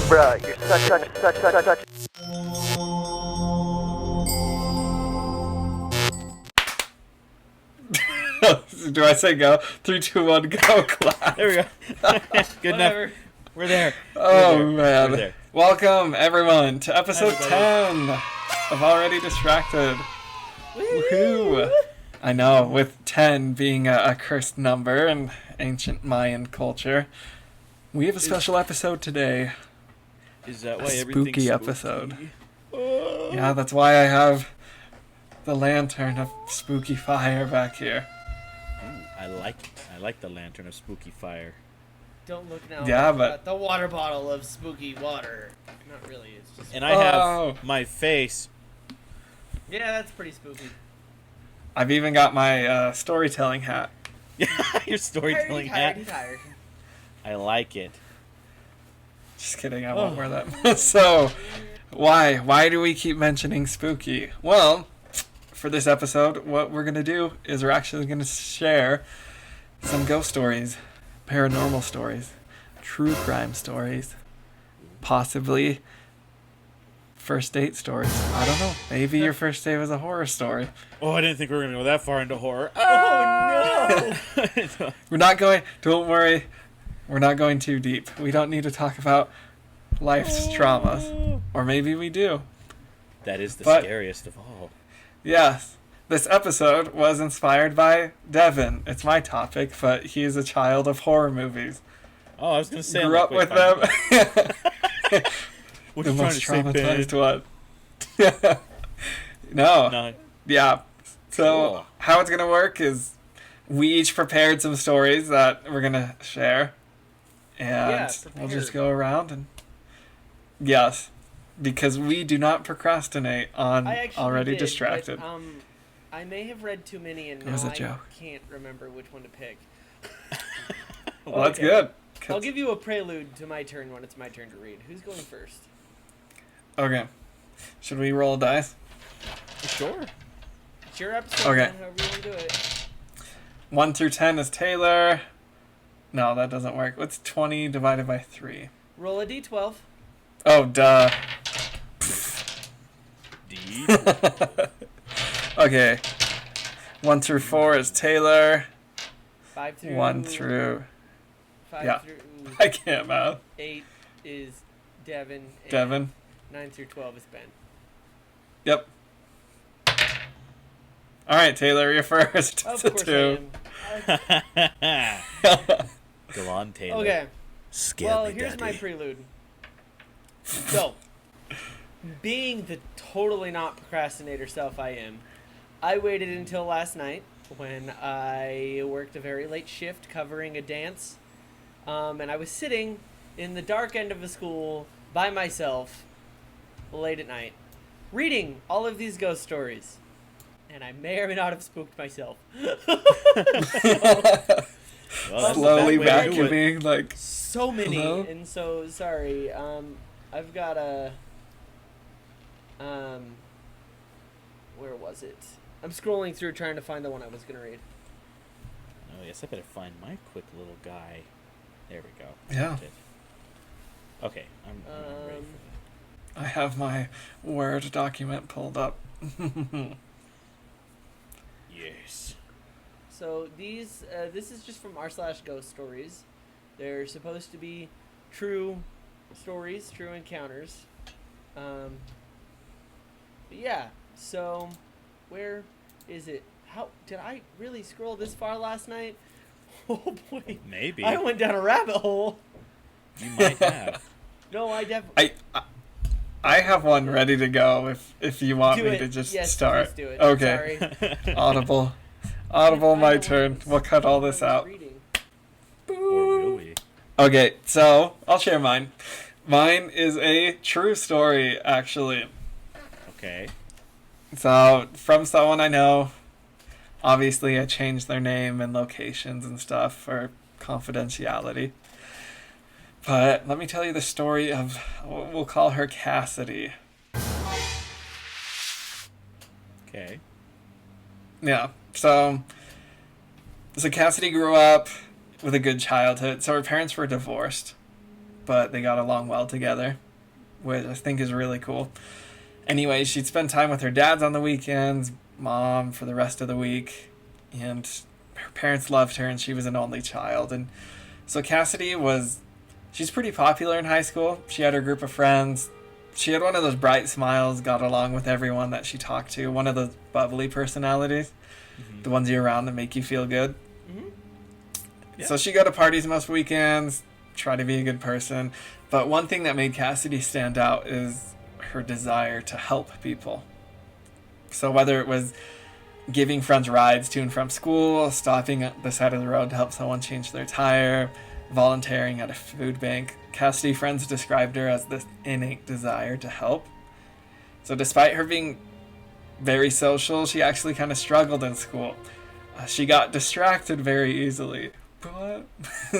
Bruh, you're such. Do I say go? 3, 2, 1, go, clap. There we go. Good enough. We're there. Man. We're there. Welcome, everyone, to episode Everybody. 10 of Already Distracted. Woohoo! I know, with 10 being a cursed number in ancient Mayan culture, we have a special episode today. Is that A why everything's spooky episode. Oh. Yeah, that's why I have the lantern of spooky fire back here. Ooh, I like the lantern of spooky fire. Don't look now. Yeah, I've but- got the water bottle of spooky water. Not really. It's just. And I Oh. have my face. Yeah, that's pretty spooky. I've even got my storytelling hat. Your storytelling hat. He's tired. I like it. Just kidding, I won't wear that. So, why do we keep mentioning spooky? Well, for this episode, what we're going to do is we're actually going to share some ghost stories, paranormal stories, true crime stories, possibly first date stories. I don't know. Maybe your first date was a horror story. Oh, I didn't think we were going to go that far into horror. Oh no! We're not going, don't worry, we're not going too deep. We don't need to talk about life's traumas. Or maybe we do. That is the But- scariest of all. Yes, this episode was inspired by Devin. It's my topic, but he's a child of horror movies. Oh, I was going to say. Grew up with them. What The are you trying to most say, Ben? traumatized one. No. No. Yeah. So Cool. how it's gonna work is we each prepared some stories that we're gonna share, and Yeah, we'll just prepared. go around and yes, because we do not procrastinate on I actually Already did, Distracted. But, I may have read too many, and It now was a I joke. can't remember which one to pick. Well, that's okay. good. I'll give you a prelude to my turn when it's my turn to read. Who's going first? Okay. Should we roll a dice? Sure. It's your episode. Okay. Man, however you want to do it. 1 through 10 is Taylor. No, that doesn't work. What's 20 divided by 3? Roll a d12. Oh, duh. D. Okay. 1 through 4 is Taylor. 5 through. 1 through... 5 yeah. through I can't math. 8 is Devin. And Devin. 9 through 12 is Ben. Yep. All right, Taylor, you're first. Of It's a course 2. I am. Go on, Taylor. Okay. Scare Well, me, here's my Daddy. prelude. So, being the totally not procrastinator self I am, I waited until last night when I worked a very late shift covering a dance, and I was sitting in the dark end of a school by myself late at night, reading all of these ghost stories. And I may or may not have spooked myself. Well, that's Slowly the best way to do it. vacuuming, like, So many, Hello? and so sorry. I've got a. Where was it? I'm scrolling through trying to find the one I was gonna read. Oh, yes, I better find my quick little guy. There we go. Yeah. Found it. Okay, I'm ready for I have my Word document pulled up. that. Yes. So these, this is just from r/ghost stories. They're supposed to be true stories, true encounters. But yeah. So, where is it? How did I really scroll this far last night? Oh boy. Maybe. I went down a rabbit hole. You might have. No, I definitely. I have one ready to go if you want Do me it. to just Yes, start. please do it. Okay. Sorry. Audible, I my don't turn. want to We'll cut all this stop out. reading. Or really. Okay, so I'll share mine. Mine is a true story, actually. Okay. So, from someone I know, obviously I changed their name and locations and stuff for confidentiality. But let me tell you the story of, we'll call her Cassidy. Okay. Yeah, so Cassidy grew up with a good childhood. So her parents were divorced. but they got along well together, which I think is really cool. Anyway, she'd spend time with her dads on the weekends, mom for the rest of the week, and her parents loved her, and she was an only child. And so Cassidy she's pretty popular in high school. She had her group of friends. She had one of those bright smiles, got along with everyone that she talked to, one of those bubbly personalities, the ones you're around that make you feel good. Mm-hmm. Yeah. So she go to parties most weekends, try to be a good person. But one thing that made Cassidy stand out is her desire to help people. So whether it was giving friends rides to and from school, stopping at the side of the road to help someone change their tire, volunteering at a food bank, Cassidy friends described her as this innate desire to help. So despite her being very social, she actually kind of struggled in school. She got distracted very easily. But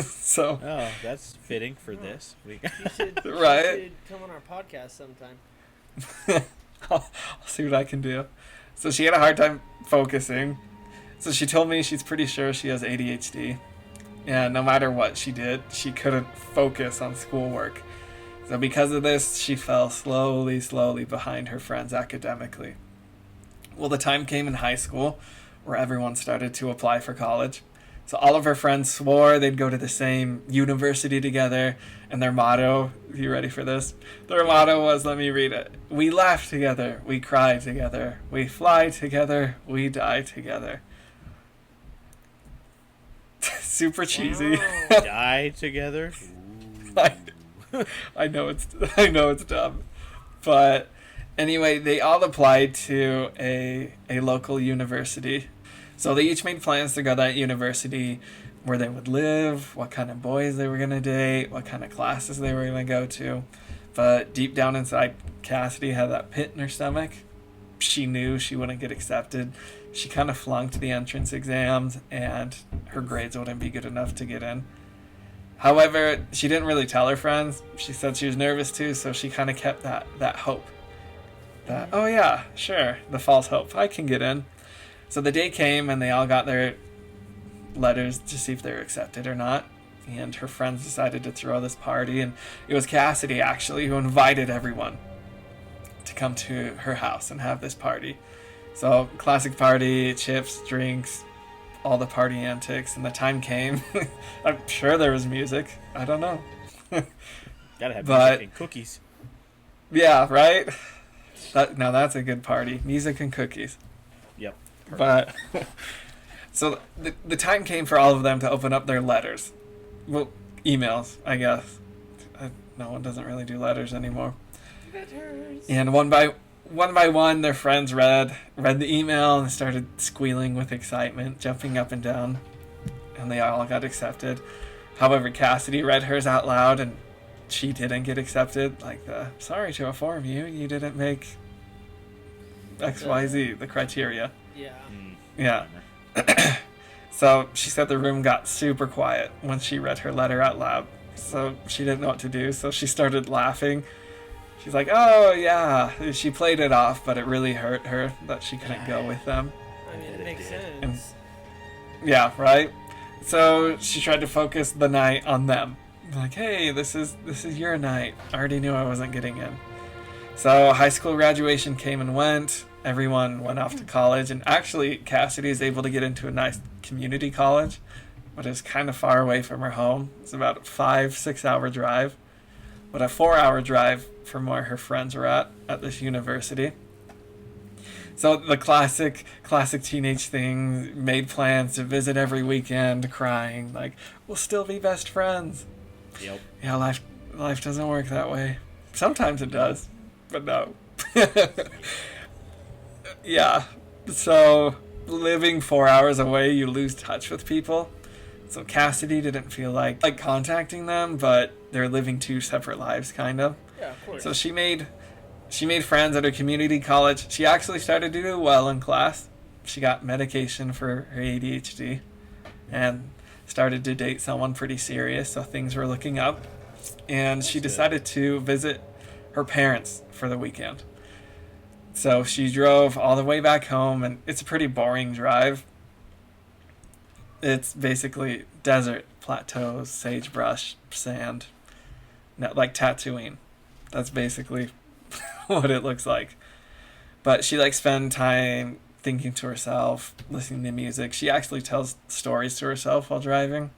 so Oh, that's fitting for this. She should, Right. she should come on our podcast sometime. I'll see what I can do. So she had a hard time focusing. So she told me she's pretty sure she has ADHD. And no matter what she did, she couldn't focus on schoolwork. So because of this, she fell slowly behind her friends academically. Well, the time came in high school where everyone started to apply for college. So all of her friends swore they'd go to the same university together, and their motto, you ready for this? Their motto was, let me read it. We laugh together, we cry together, we fly together, we die together. Super cheesy. Wow. Die together. I know it's dumb. But anyway, they all applied to a local university. So they each made plans to go to that university, where they would live, what kind of boys they were going to date, what kind of classes they were going to go to. But deep down inside, Cassidy had that pit in her stomach. She knew she wouldn't get accepted. She kind of flunked the entrance exams, and her grades wouldn't be good enough to get in. However, she didn't really tell her friends. She said she was nervous too, so she kind of kept that hope. That, oh yeah, sure, the false hope. I can get in. So the day came, and they all got their letters to see if they were accepted or not. And her friends decided to throw this party, and it was Cassidy, actually, who invited everyone to come to her house and have this party. So, classic party, chips, drinks, all the party antics, and the time came. I'm sure there was music. I don't know. Gotta have But- music and cookies. Yeah, right? Now that's a good party. Music and cookies. Yep. But so the time came for all of them to open up their letters. Well, emails, I guess. No one doesn't really do letters anymore. And one by one, their friends read the email and started squealing with excitement, jumping up and down, and they all got accepted. However, Cassidy read hers out loud, and she didn't get accepted. Like, sorry to inform you, you didn't make XYZ, the criteria. Yeah. Yeah. So she said the room got super quiet when she read her letter out loud. So she didn't know what to do, so she started laughing. She's like, oh yeah. She played it off, but it really hurt her that she couldn't go with them. I mean, it makes And- sense. Yeah, right? So she tried to focus the night on them. Like, hey, this is your night. I already knew I wasn't getting in. So high school graduation came and went. Everyone went off to college, and actually Cassidy is able to get into a nice community college, but it's kind of far away from her home. It's about a 5-6 hour drive, but a 4-hour drive from where her friends were at this university. So the classic teenage thing, made plans to visit every weekend, crying like, we'll still be best friends. Yep. Yeah, life doesn't work that way. Sometimes it does, but no. Yeah, so living 4 hours away, you lose touch with people. So Cassidy didn't feel like contacting them, but they're living two separate lives, kind of. Yeah, of course. So she made friends at her community college. She actually started to do well in class. She got medication for her ADHD and started to date someone pretty serious, so things were looking up. And she decided to visit her parents for the weekend. So she drove all the way back home, and it's a pretty boring drive. It's basically desert, plateaus, sagebrush, sand. No, like Tatooine. That's basically what it looks like. But she like spend time thinking to herself, listening to music. She actually tells stories to herself while driving,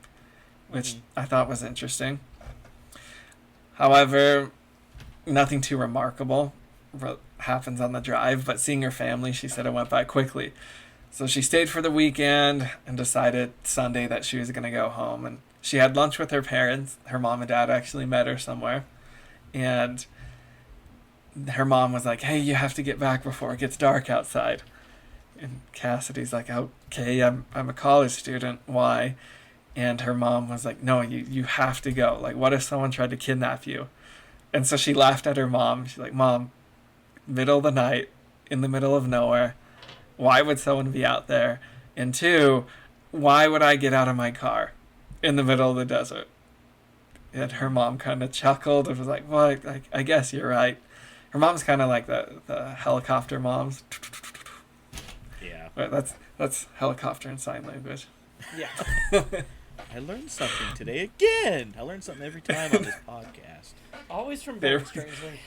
which I thought was interesting. However, nothing too remarkable happens on the drive, but seeing her family, she said it went by quickly. So she stayed for the weekend and decided Sunday that she was going to go home. And she had lunch with her parents. Her mom and dad actually met her somewhere. And her mom was like, hey, you have to get back before it gets dark outside. And Cassidy's like, okay, I'm a college student. Why? And her mom was like, no, you have to go. Like, what if someone tried to kidnap you? And so she laughed at her mom. She's like, Mom, middle of the night, in the middle of nowhere, why would someone be out there? And two, why would I get out of my car in the middle of the desert? And her mom kind of chuckled and was like, well, I guess you're right. Her mom's kind of like the helicopter moms. Yeah. But that's helicopter in sign language. Yeah. I learned something today again. I learn something every time on this podcast. Always from There- Ben, strangely.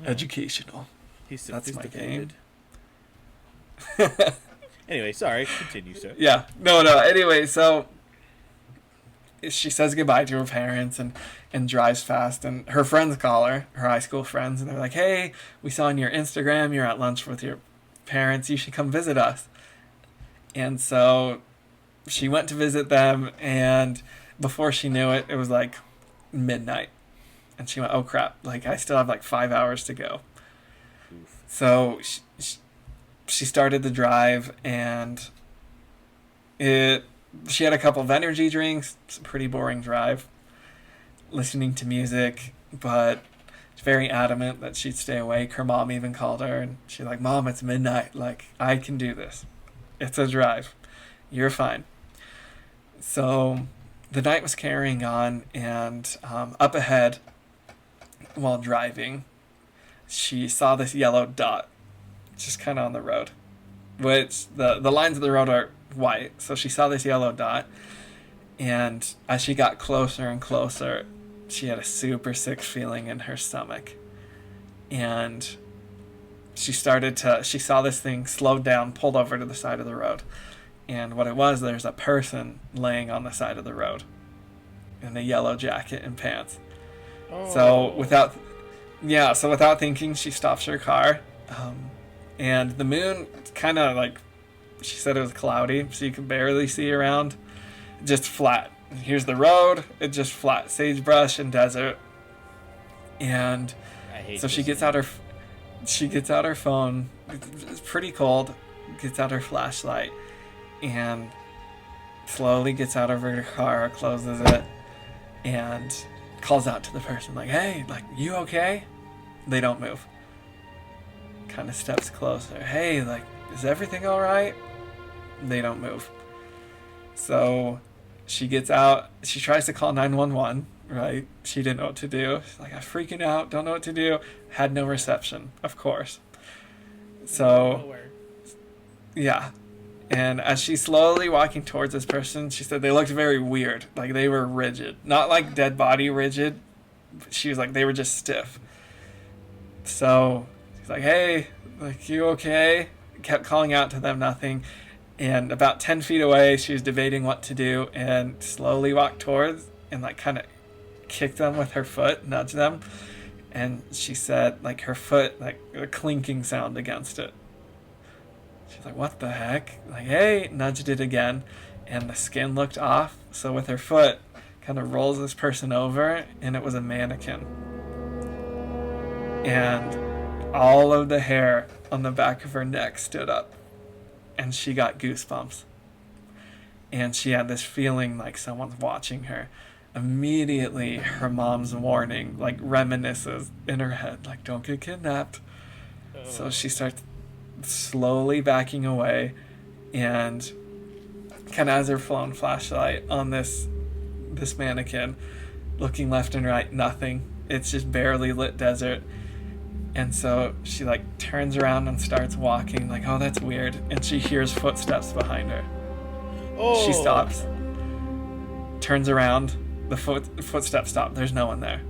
Educational. He's That's my sophisticated. Anyway, sorry. Continue, sir. Yeah. No. Anyway, so she says goodbye to her parents and drives fast. And her friends call her high school friends, and they're like, hey, we saw on your Instagram you're at lunch with your parents. You should come visit us. And so she went to visit them, and before she knew it, it was like midnight. And she went, oh, crap. Like, I still have like 5 hours to go. Oof. So she started the drive, and she had a couple of energy drinks. It's a pretty boring drive, listening to music, but she's very adamant that she'd stay awake. Her mom even called her, and she's like, Mom, it's midnight. Like, I can do this. It's a drive. You're fine. So the night was carrying on, and up ahead, while driving, she saw this yellow dot just kind of on the road, which the lines of the road are white. So she saw this yellow dot, and as she got closer and closer, she had a super sick feeling in her stomach. And she saw this thing slowed down, pulled over to the side of the road. And what it was, there's a person laying on the side of the road in a yellow jacket and pants. So without thinking, she stops her car. And the moon kind of like, she said it was cloudy, so you could barely see around. Just flat. Here's the road. It's just flat sagebrush and desert. And I hate so she this gets out her phone. It's pretty cold. Gets out her flashlight and slowly gets out of her car, closes it, and calls out to the person like, hey, like, you okay? They don't move. Kind of steps closer. Hey, like, is everything all right? They don't move. So she gets out. She tries to call 911, right? She didn't know what to do. She's like, I'm freaking out. Don't know what to do. Had no reception, of course. So, Nowhere. yeah. And as she's slowly walking towards this person, she said they looked very weird. Like, they were rigid. Not like dead body rigid. But she was like, they were just stiff. So she's like, hey, like, you okay? Kept calling out to them, nothing. And about 10 feet away, she was debating what to do and slowly walked towards and, like, kind of kicked them with her foot, nudged them. And she said, like, her foot, like, a clinking sound against it. She's like, what the heck? Like, hey, nudged it again. And the skin looked off. So with her foot, kind of rolls this person over, and it was a mannequin. And all of the hair on the back of her neck stood up. And she got goosebumps. And she had this feeling like someone's watching her. Immediately, her mom's warning, like, reminisces in her head, like, don't get kidnapped. So she starts slowly backing away and kind of has her phone flashlight on this mannequin, looking left and right, nothing. It's just barely lit desert. And so she, like, turns around and starts walking, like, oh, that's weird. And she hears footsteps behind her. She stops, turns around, the footsteps stop. There's no one there.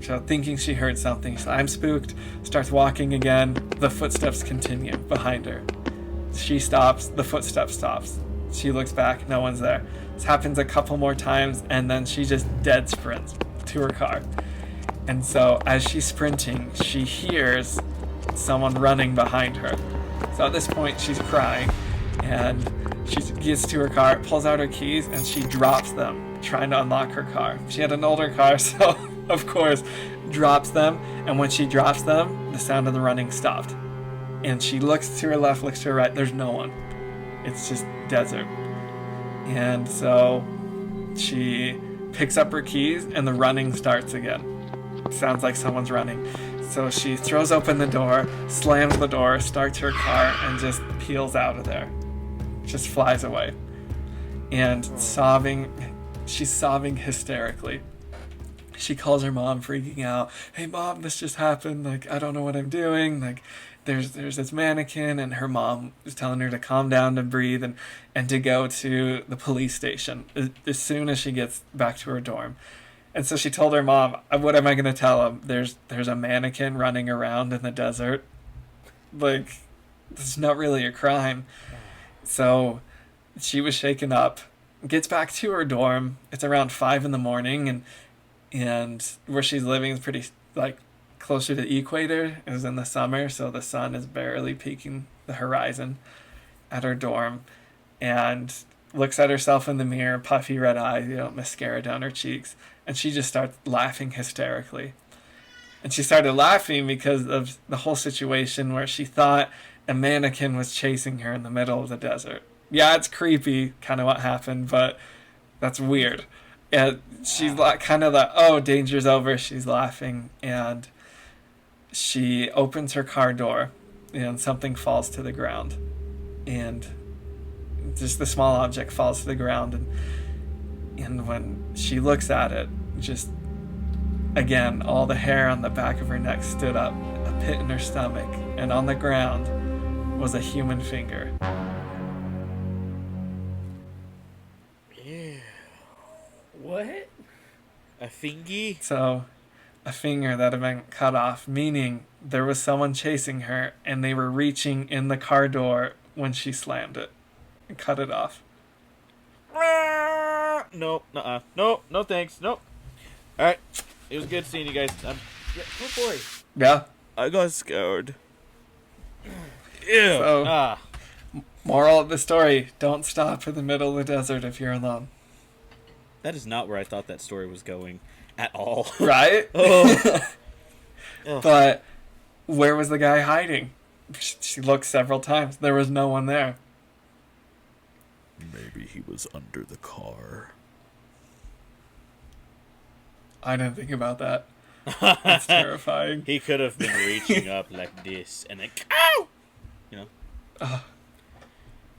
So thinking she heard something, she's like, I'm spooked, starts walking again. The footsteps continue behind her. She stops, the footsteps stops. She looks back, no one's there. This happens a couple more times, and then she just dead sprints to her car. And so as she's sprinting, she hears someone running behind her. So at this point, she's crying, and she gets to her car, pulls out her keys, and she drops them, trying to unlock her car. She had an older car, so of course, drops them. And when she drops them, the sound of the running stopped. And she looks to her left, looks to her right. There's no one. It's just desert. And so she picks up her keys, and the running starts again. Sounds like someone's running. So she throws open the door, slams the door, starts her car, and just peels out of there. Just flies away. And she's sobbing hysterically. She calls her mom, freaking out. Hey mom, this just happened. Like, I don't know what I'm doing. Like, there's this mannequin, and her mom is telling her to calm down, to breathe, and to go to the police station as soon as she gets back to her dorm. And so she told her mom, what am I going to tell him? There's a mannequin running around in the desert. Like, this is not really a crime. So she was shaken up, gets back to her dorm. It's around 5 a.m, and where she's living is pretty, like, closer to the equator. It was in the summer, so the sun is barely peeking the horizon at her dorm, and looks at herself in the mirror, puffy red eyes, mascara down her cheeks, and she just starts laughing hysterically. And she started laughing because of the whole situation where she thought a mannequin was chasing her in the middle of the desert. Yeah, it's creepy, kind of what happened, but that's weird. And she's like, kind of like, oh, danger's over. She's laughing, and she opens her car door, and something falls to the ground, and just the small object falls to the ground, and when she looks at it, just again, all the hair on the back of her neck stood up, a pit in her stomach, and on the ground was a human finger. Yeah. What? A fingy? So, a finger that had been cut off, meaning there was someone chasing her, and they were reaching in the car door when she slammed it and cut it off. No, no thanks, nope. Alright, it was good seeing you guys. Yeah, good boy. Yeah. I got scared. Ew. So, moral of the story, don't stop in the middle of the desert if you're alone. That is not where I thought that story was going at all. Right? Oh. But where was the guy hiding? She looked several times. There was no one there. Maybe he was under the car. I didn't think about that. That's terrifying. He could have been reaching up like this and then, ow! You know?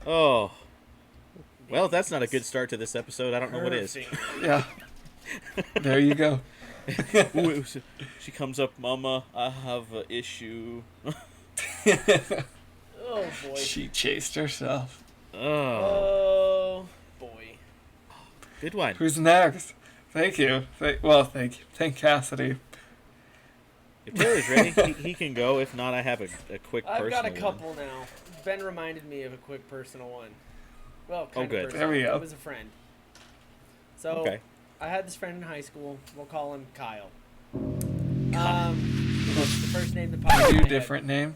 Oh. Well, if that's not a good start to this episode, I don't know what is. Yeah. There you go. Ooh, she comes up, Mama, I have an issue. Oh boy. She chased herself. Oh boy. Good one. Who's next? Thank you. Thank you. Thank Cassidy. If Taylor's ready, he can go. If not, I have a quick personal I've got a one. couple now. Ben reminded me of a quick personal one. Well, kind of good. personal. There we go. It was a friend. So, Okay. I had this friend in high school. We'll call him Kyle. The first name that popped in Do my head. different name.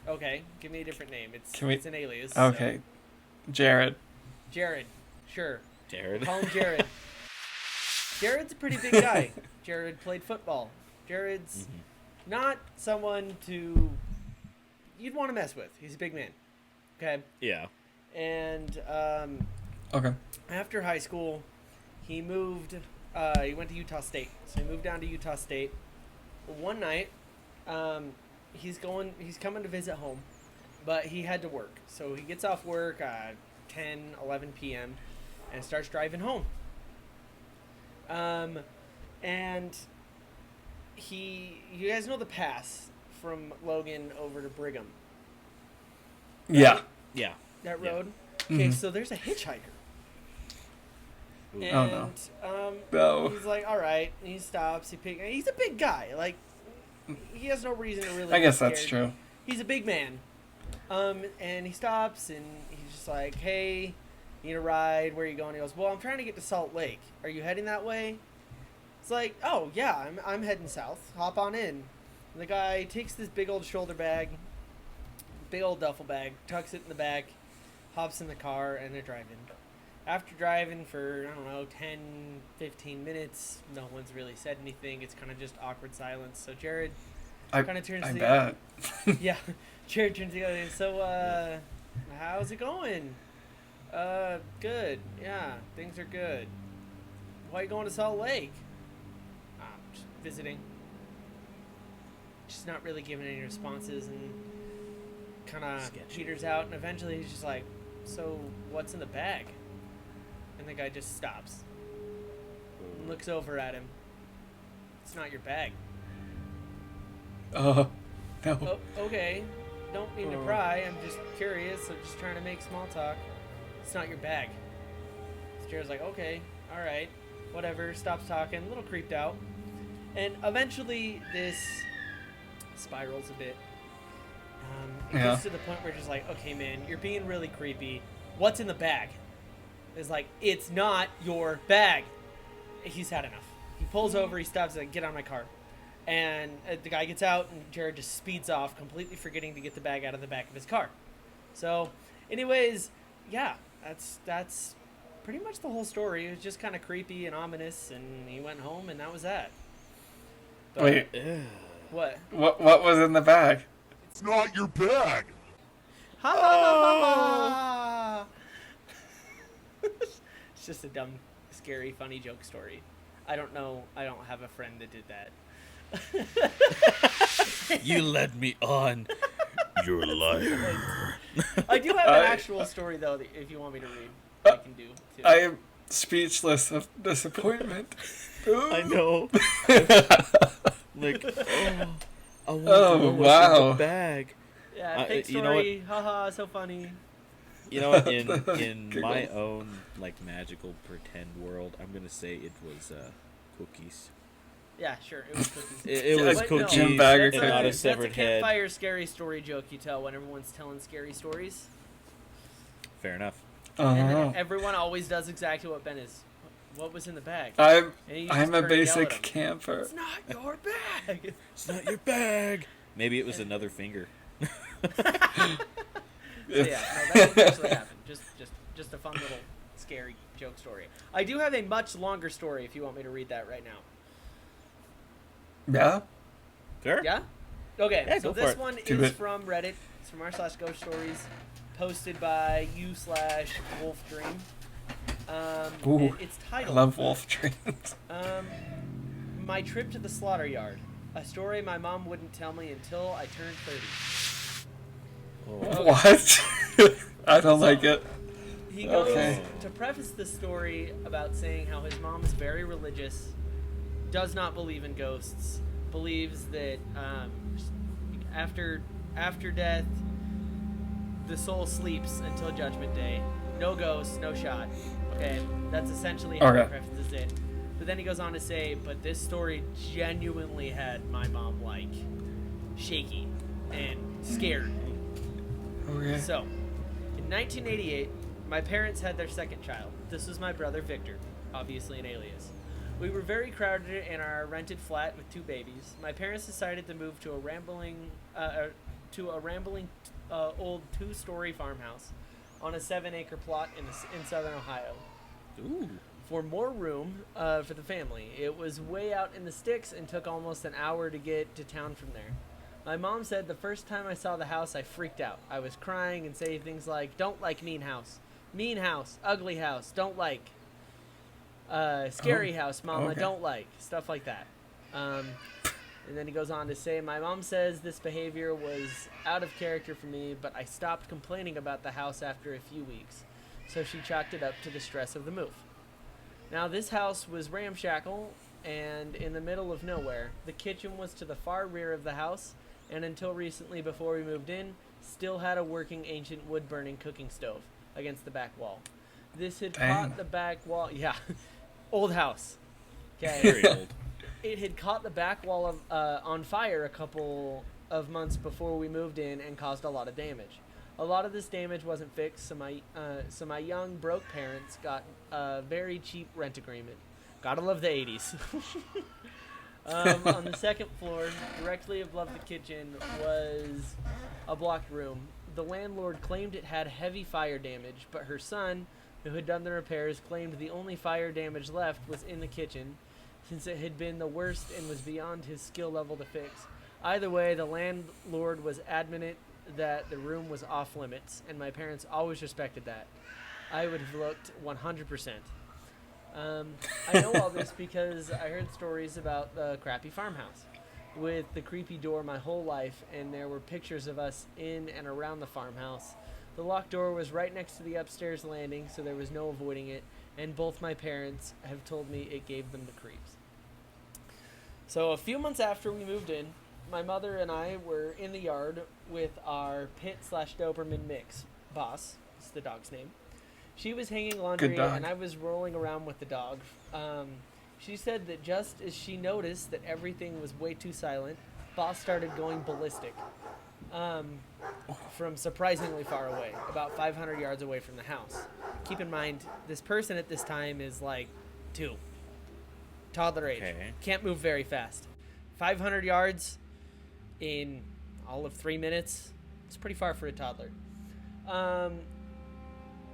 Okay, give me a different name. Can we- It's an alias. Okay. Jared. So. Jared. Sure. Jared. Call him Jared. Jared's a pretty big guy. Jared played football. Jared's not someone you'd want to mess with. He's a big man. Okay. Yeah. And Okay. after high school, he moved. He went to Utah State. So he moved down to Utah State. One night, he's coming to visit home, but he had to work. So he gets off work at 10, 11 p.m. and starts driving home. And you guys know the pass from Logan over to Brigham, Yeah. Yeah. that Yeah. road? Okay, Mhm. so there's a hitchhiker. Ooh. And Oh, no. No. He's like, all right. And he stops. He's a big guy. Like, he has no reason to really. I guess be that's scared. true. He's a big man. And he stops and he's just like, hey, need a ride? Where are you going? He goes, well, I'm trying to get to Salt Lake. Are you heading that way? It's like, oh yeah, I'm heading south. Hop on in. And the guy takes this big old shoulder bag, big old duffel bag, tucks it in the back, hops in the car, and they're driving. After driving for, I don't know, 10, 15 minutes, no one's really said anything. It's kind of just awkward silence. So Jared kind of turns to the bet. yeah, Jared turns to the other. So, how's it going? Good. Yeah, things are good. Why are you going to Salt Lake? Just visiting. Just not really giving any responses and kind of peters out. And eventually he's just like, so what's in the bag? And the guy just stops and looks over at him. It's not your bag. No. Oh, okay. Don't mean to pry. I'm just curious. I'm just trying to make small talk. It's not your bag. So Jared's like, okay, all right, whatever. Stops talking, a little creeped out. And eventually this spirals a bit. It gets to the point where you're just like, okay, man, you're being really creepy. What's in the bag? It's like, it's not your bag. He's had enough. He pulls over, he stops, like, get on my car. And the guy gets out, and Jared just speeds off, completely forgetting to get the bag out of the back of his car. So, anyways, yeah, that's pretty much the whole story. It was just kind of creepy and ominous, and he went home, and that was that. But, Wait. What? What was in the bag? It's not your bag. Ha ha ha ha! It's just a dumb, scary, funny joke story. I don't know. I don't have a friend that did that. You led me on. You're a liar. I do have an actual story, though, that if you want me to read, I can do, too. I am speechless of disappointment. I know. Like, I want to know what's in the bag. Yeah, fake story. You know what? Haha, so funny. You know what? In my own like magical pretend world, I'm gonna say it was cookies. Yeah, sure. It was cookies. It was But cookies Jim Bagger and not a cookies. severed That's a head. campfire scary story joke you tell when everyone's telling scary stories. Fair enough. And Uh-huh. then everyone always does exactly what Ben is. What was in the bag? I'm And you just a turn and yell at basic him. camper. It's not your bag. It's not your bag. Maybe it was another finger. So yeah, no, that didn't actually happen. Just a fun little scary joke story. I do have a much longer story if you want me to read that right now. Yeah? Sure. Yeah? Okay, Yeah, so go for this it. one Do is it. from Reddit. It's from r/ghost stories, posted by u/wolfdream. Ooh, It's I titled love wolf dreams. My Trip to the Slaughter Yard, a story my mom wouldn't tell me until I turned 30. What? I don't like it. He goes Okay. to preface the story about saying how his mom's very religious, does not believe in ghosts, believes that after death, the soul sleeps until Judgment Day. No ghosts, no shot. Okay, that's essentially how he Okay. prefaces it. But then he goes on to say, but this story genuinely had my mom, like, shaky and scared. Okay. So, in 1988, my parents had their second child. This was my brother Victor, obviously an alias. We were very crowded in our rented flat with two babies. My parents decided to move to a rambling old two-story farmhouse on a 7-acre plot in southern Ohio. Ooh. For more room for the family. It was way out in the sticks and took almost an hour to get to town from there. My mom said the first time I saw the house, I freaked out. I was crying and saying things like, don't like mean house, ugly house, don't like, scary house, mama, okay. don't like, stuff like that. And then he goes on to say, my mom says this behavior was out of character for me, but I stopped complaining about the house after a few weeks. So she chalked it up to the stress of the move. Now, this house was ramshackle and in the middle of nowhere. The kitchen was to the far rear of the house, and until recently, before we moved in, still had a working ancient wood-burning cooking stove against the back wall. This had Dang. caught the back wall. Yeah, old house. Okay. Very old. It had caught the back wall of on fire a couple of months before we moved in and caused a lot of damage. A lot of this damage wasn't fixed, so my young broke parents got a very cheap rent agreement. Gotta love the 80s. On the second floor, directly above the kitchen, was a blocked room. The landlord claimed it had heavy fire damage, but her son, who had done the repairs, claimed the only fire damage left was in the kitchen, since it had been the worst and was beyond his skill level to fix. Either way, the landlord was adamant that the room was off limits, and my parents always respected that. I would have looked 100%. I know all this because I heard stories about the crappy farmhouse with the creepy door my whole life, and there were pictures of us in and around the farmhouse. The locked door was right next to the upstairs landing, so there was no avoiding it, and both my parents have told me it gave them the creeps. So a few months after we moved in, my mother and I were in the yard with our Pit/Doberman mix. Boss is the dog's name. She was hanging laundry, and I was rolling around with the dog. She said that just as she noticed that everything was way too silent, Boss started going ballistic from surprisingly far away, about 500 yards away from the house. Keep in mind, this person at this time is like 2. Toddler age. Okay. Can't move very fast. 500 yards in all of 3 minutes. It's pretty far for a toddler.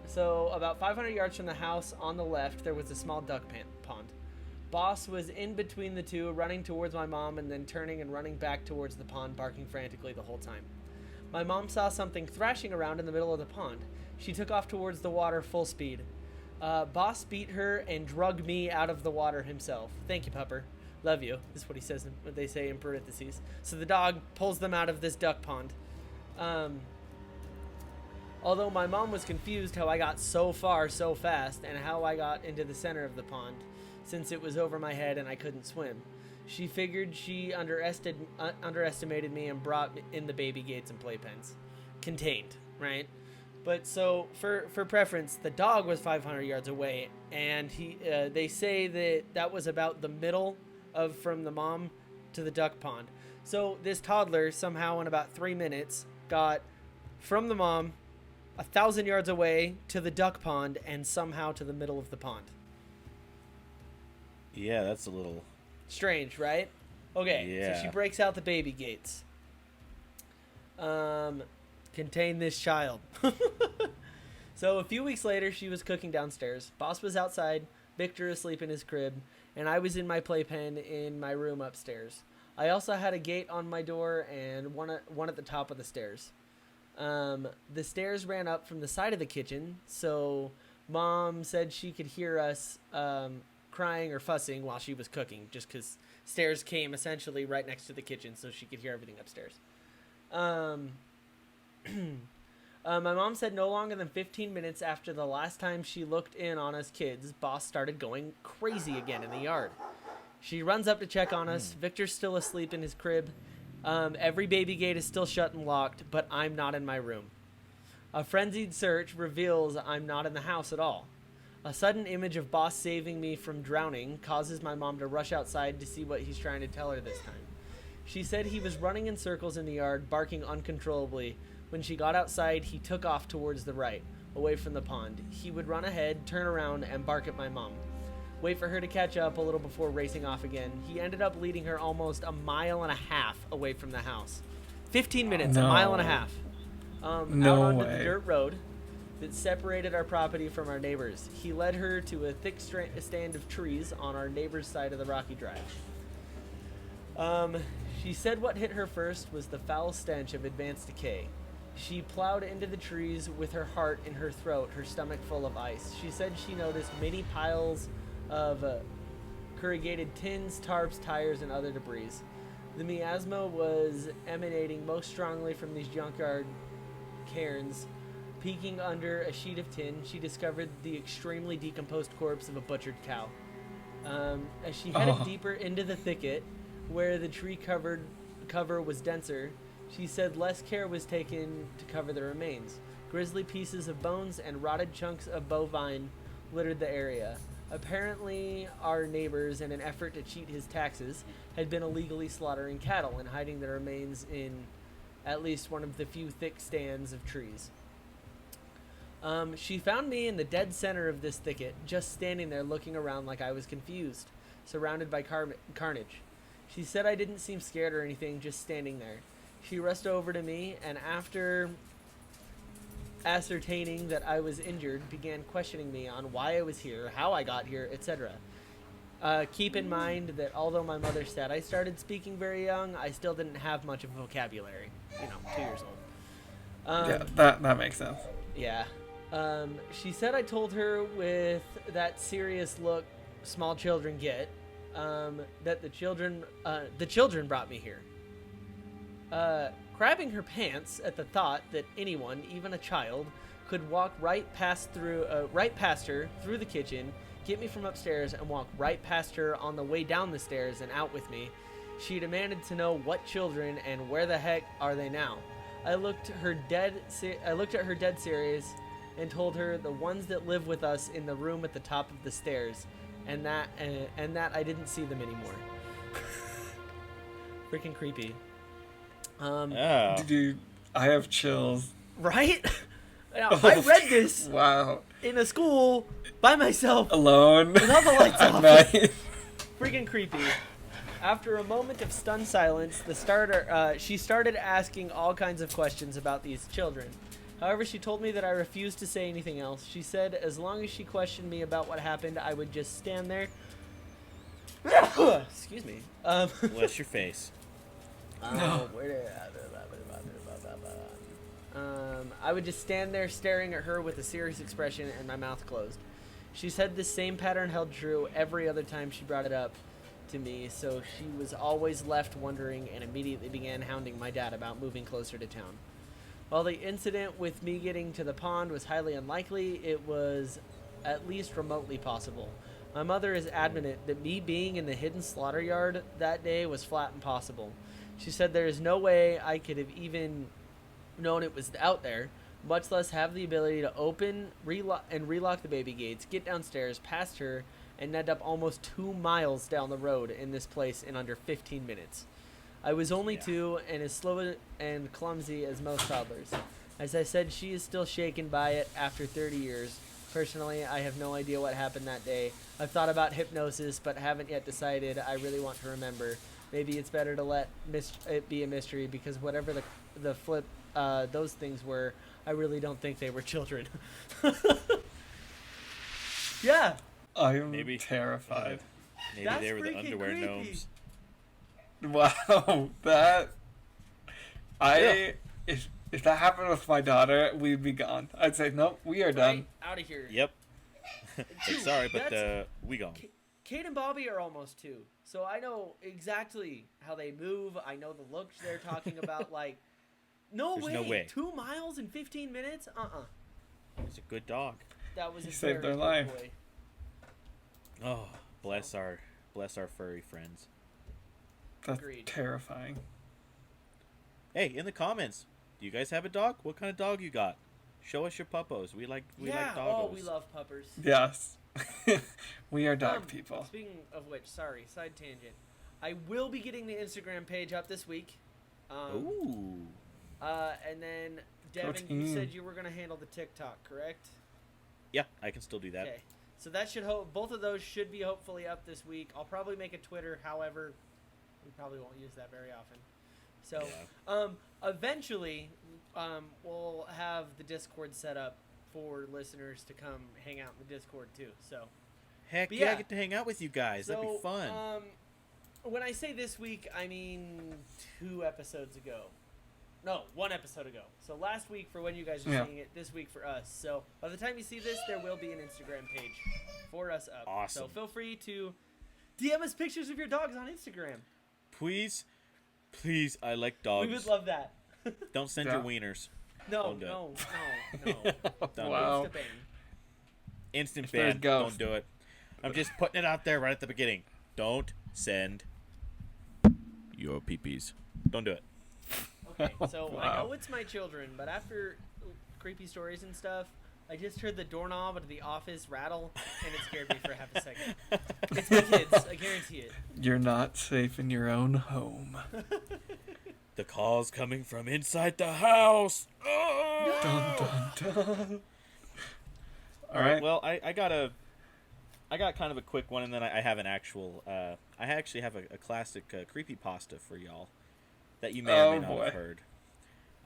So about 500 yards from the house on the left, there was a small duck pond. Boss was in between the two, running towards my mom and then turning and running back towards the pond, barking frantically the whole time. My mom saw something thrashing around in the middle of the pond. She took off towards the water full speed. Boss beat her and drug me out of the water himself. Thank you, Pupper. Love you. This is what he says, what they say in parentheses. So the dog pulls them out of this duck pond. Although my mom was confused how I got so far so fast and how I got into the center of the pond, since it was over my head and I couldn't swim. She figured she underestimated me and brought in the baby gates and playpens. Contained, right? But so, for preference, the dog was 500 yards away, and they say that was about the middle of from the mom to the duck pond. So this toddler somehow in about 3 minutes got from the mom 1,000 yards away to the duck pond and somehow to the middle of the pond. Yeah, that's a little strange, right? Okay, yeah. So she breaks out the baby gates. Contain this child. So a few weeks later, she was cooking downstairs. Boss was outside, Victor asleep in his crib, and I was in my playpen in my room upstairs. I also had a gate on my door and one at the top of the stairs. The stairs ran up from the side of the kitchen, so Mom said she could hear us crying or fussing while she was cooking, just because stairs came essentially right next to the kitchen, so she could hear everything upstairs. My mom said no longer than 15 minutes after the last time she looked in on us kids, Boss started going crazy again in the yard. She runs up to check on us. Victor's still asleep in his crib. Every baby gate is still shut and locked, but I'm not in my room. A frenzied search reveals I'm not in the house at all. A sudden image of Boss saving me from drowning causes my mom to rush outside to see what he's trying to tell her this time. She said he was running in circles in the yard, barking uncontrollably. When she got outside, he took off towards the right, away from the pond. He would run ahead, turn around, and bark at my mom. Wait for her to catch up a little before racing off again. He ended up leading her almost 1.5 miles away from the house. 15 minutes, No. 1.5 miles. No out onto way. the dirt road that separated our property from our neighbors. He led her to a thick stand of trees on our neighbor's side of the rocky drive. She said what hit her first was the foul stench of advanced decay. She plowed into the trees with her heart in her throat, her stomach full of ice. She said she noticed many piles of corrugated tins, tarps, tires, and other debris. The miasma was emanating most strongly from these junkyard cairns. Peeking under a sheet of tin, she discovered the extremely decomposed corpse of a butchered cow. As she headed deeper into the thicket, where the tree cover was denser, she said less care was taken to cover the remains. Grisly pieces of bones and rotted chunks of bovine littered the area. Apparently, our neighbors, in an effort to cheat his taxes, had been illegally slaughtering cattle and hiding their remains in at least one of the few thick stands of trees. She found me in the dead center of this thicket, just standing there looking around like I was confused, surrounded by carnage. She said I didn't seem scared or anything, just standing there. She rushed over to me, and after ascertaining that I was injured, began questioning me on why I was here, how I got here, etc. Keep in mind that although my mother said I started speaking very young, I still didn't have much of a vocabulary. 2 years old. Yeah, that makes sense. Yeah. She said I told her with that serious look small children get, that the children brought me here. Crabbing her pants at the thought that anyone, even a child, could walk right past her through the kitchen, get me from upstairs, and walk right past her on the way down the stairs and out with me. She demanded to know what children and where the heck are they now. I looked at her dead serious and told her the ones that live with us in the room at the top of the stairs, and that I didn't see them anymore. Freaking creepy. Dude, I have chills. Right? Now, I read this Wow. in a school by myself Alone. with all the lights At off. night. Freaking creepy. After a moment of stunned silence, she started asking all kinds of questions about these children. However, she told me that I refused to say anything else. She said as long as she questioned me about what happened, I would just stand there. Excuse me. Bless your face. I would just stand there staring at her with a serious expression and my mouth closed. She said this same pattern held true every other time she brought it up to me, so she was always left wondering and immediately began hounding my dad about moving closer to town. While the incident with me getting to the pond was highly unlikely, it was at least remotely possible. My mother is adamant that me being in the hidden slaughter yard that day was flat impossible. She said there is no way I could have even known it was out there, much less have the ability to open and relock the baby gates, get downstairs, past her, and end up almost 2 miles down the road in this place in under 15 minutes. I was only 2 and as slow and clumsy as most toddlers. As I said, she is still shaken by it after 30 years. Personally, I have no idea what happened that day. I've thought about hypnosis, but haven't yet decided I really want to remember. Maybe it's better to let it be a mystery, because whatever the flip those things were, I really don't think they were children. Yeah. I'm terrified. Maybe That's they were the freaking underwear creepy. gnomes. Wow, if that happened with my daughter, we'd be gone. I'd say nope, we are done. Out of here. Yep. Dude, Sorry, but that's- we gone. Kate and Bobby are almost 2, so I know exactly how they move. I know the looks they're talking about. Like, There's no way. 2 miles in 15 minutes? It's a good dog. That was He a saved very their good life. boy. Oh, bless our furry friends. That's Agreed. terrifying. Hey, in the comments, do you guys have a dog? What kind of dog you got? Show us your puppos. We like doggos. Oh, we love puppers. Yes. We are dog people. Speaking of which, sorry, side tangent. I will be getting the Instagram page up this week. Ooh. And then, Devin, you team. said you were going to handle the TikTok, correct? Yeah, I can still do that. Okay. So that should both of those should be hopefully up this week. I'll probably make a Twitter, however, we probably won't use that very often. So, eventually, we'll have the Discord set up for listeners to come hang out in the Discord too. So, Heck But yeah, yeah. I get to hang out with you guys. That'd be fun. When I say this week, I mean 2 episodes ago. No, 1 episode ago. So last week for when you guys are Yeah. seeing it, this week for us. So by the time you see this, there will be an Instagram page for us up. Awesome. So feel free to DM us pictures of your dogs on Instagram. Please, I like dogs. We would love that. Don't send Yeah. your wieners. No, Don't do no. Don't Wow. Insta ban. Instant If there's ban. ghosts. Don't do it. I'm just putting it out there right at the beginning. Don't send your peepees. Don't do it. Okay, so I Wow. know it's my children, but after creepy stories and stuff, I just heard the doorknob of the office rattle, and it scared me for half a second. It's my kids. I guarantee it. You're not safe in your own home. The call's coming from inside the house. Dun, dun, dun. All right. Well, I got kind of a quick one, and then I have an actual. I actually have a classic creepypasta for y'all that you may or may not have heard.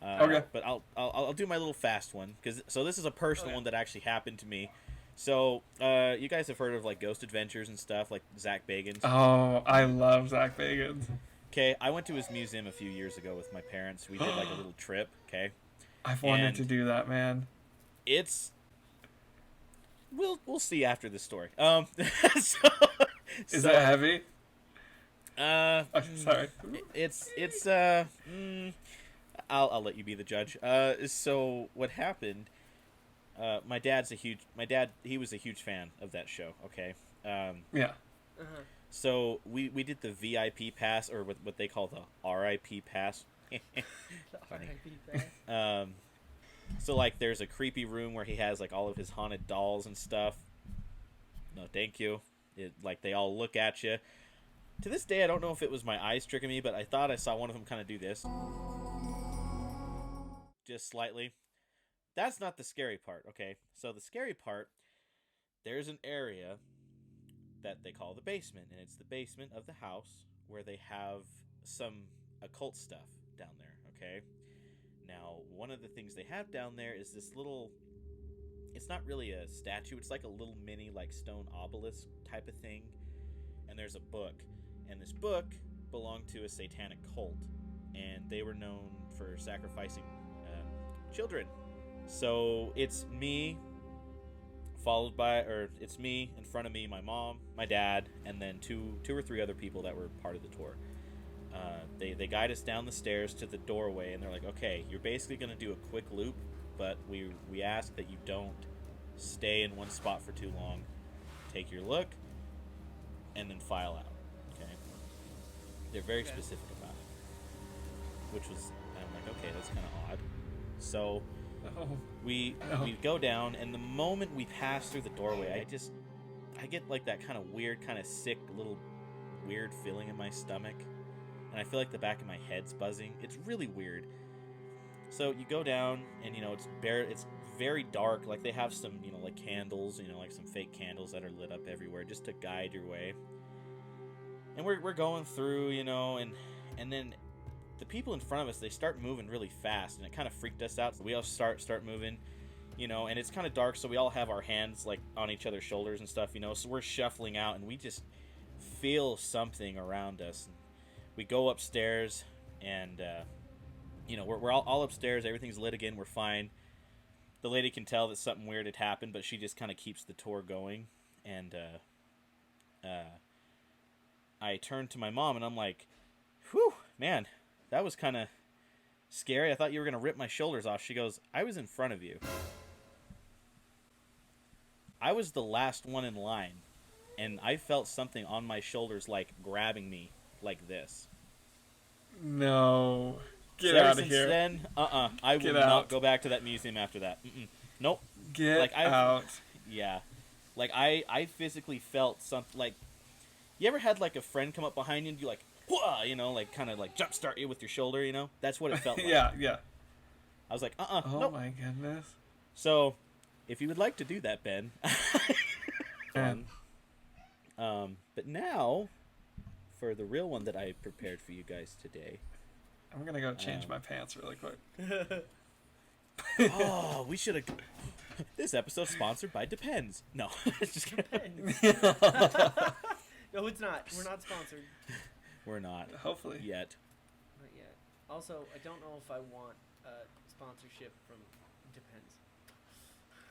Okay. But I'll do my little fast one so this is a personal one that actually happened to me. So you guys have heard of like Ghost Adventures and stuff like Zach Bagans. Oh, I love Zach Bagans. Okay, I went to his museum a few years ago with my parents. We did like a little trip. Okay. I've wanted to do that, man. It's. We'll see after the story. Is that heavy? Sorry. I'll let you be the judge. So what happened? My dad, he was a huge fan of that show. Okay. Yeah. Uh-huh. So we did the VIP pass, or what they call the RIP pass. Funny. So like, there's a creepy room where he has like all of his haunted dolls and stuff. No, thank you. Like they all look at you. To this day, I don't know if it was my eyes tricking me, but I thought I saw one of them kind of do this. Just slightly. That's not the scary part, okay? So the scary part, there's an area that they call the basement, and it's the basement of the house where they have some occult stuff down there, okay? Now, one of the things they have down there is this little... It's not really a statue, it's like a little mini like stone obelisk type of thing. And there's a book. And this book belonged to a satanic cult. And they were known for sacrificing children. So it's me it's me in front of me, my mom, my dad, and then two or three other people that were part of the tour. They guide us down the stairs to the doorway, and they're like, okay, you're basically going to do a quick loop, but we ask that you don't stay in one spot for too long. Take your look, and then file out. Okay? They're very specific about it, which was, I'm like, okay, that's kind of odd. So we go down, and the moment we pass through the doorway, I get like that kind of weird, kind of sick, little weird feeling in my stomach, and I feel like the back of my head's buzzing. It's really weird. So you go down, and it's very dark. Like they have some like candles, like some fake candles that are lit up everywhere just to guide your way. And we're going through, and then the people in front of us, they start moving really fast, and it kind of freaked us out. So we all start moving, and it's kind of dark, so we all have our hands like on each other's shoulders and stuff, so we're shuffling out, and we just feel something around us. We go upstairs, and we're all upstairs. Everything's lit again. We're fine. The lady can tell that something weird had happened, but she just kind of keeps the tour going. And I turn to my mom, and I'm like, whew, man, that was kind of scary. I thought you were going to rip my shoulders off. She goes, I was in front of you. I was the last one in line, and I felt something on my shoulders, like, grabbing me like this. No. Get So ever out of since here. then, I will not go back to that museum after that. Nope. Get out. Yeah. Like, I physically felt something, like, you ever had, like, a friend come up behind you and you, like, whoa, like, kind of, like, jumpstart you with your shoulder, That's what it felt like. Yeah. I was like, Oh, nope. my goodness. So, if you would like to do that, Ben. But now, for the real one that I prepared for you guys today. I'm going to go change my pants really quick. Oh, we should have... This episode's sponsored by Depends. No, it's just Depends. No, it's not. We're not sponsored. We're not. Hopefully. Yet. Not yet. Also, I don't know if I want sponsorship from Depends.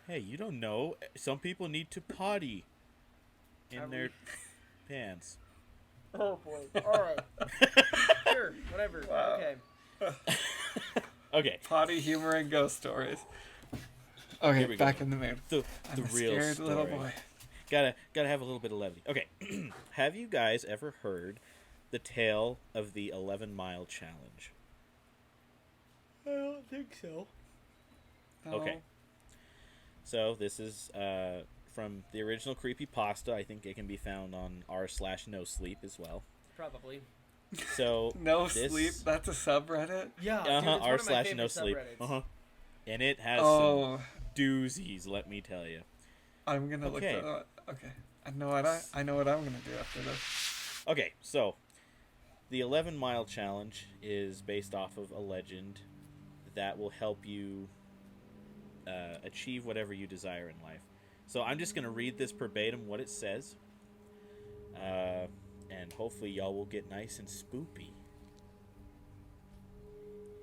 Hey, you don't know. Some people need to potty in their pants. Oh, boy. All right. Sure. Whatever. Wow. Okay. Okay. Potty humor and ghost stories. Here Okay, we back go. in the mood. The I'm a real scared story. little boy. Gotta have a little bit of levity. Okay. Have you guys ever heard the tale of the 11-mile challenge? I don't think so. No. Okay. So this is from the original creepypasta. I think it can be found on r/nosleep as well. Probably. So No this, sleep. That's a subreddit. Yeah. r/nosleep. And it has Oh, some doozies. Let me tell you. I'm gonna look Okay. that up. Okay. I know what I'm gonna do after this. Okay, so the 11-mile challenge is based off of a legend that will help you achieve whatever you desire in life. So I'm just going to read this verbatim, what it says, and hopefully y'all will get nice and spoopy.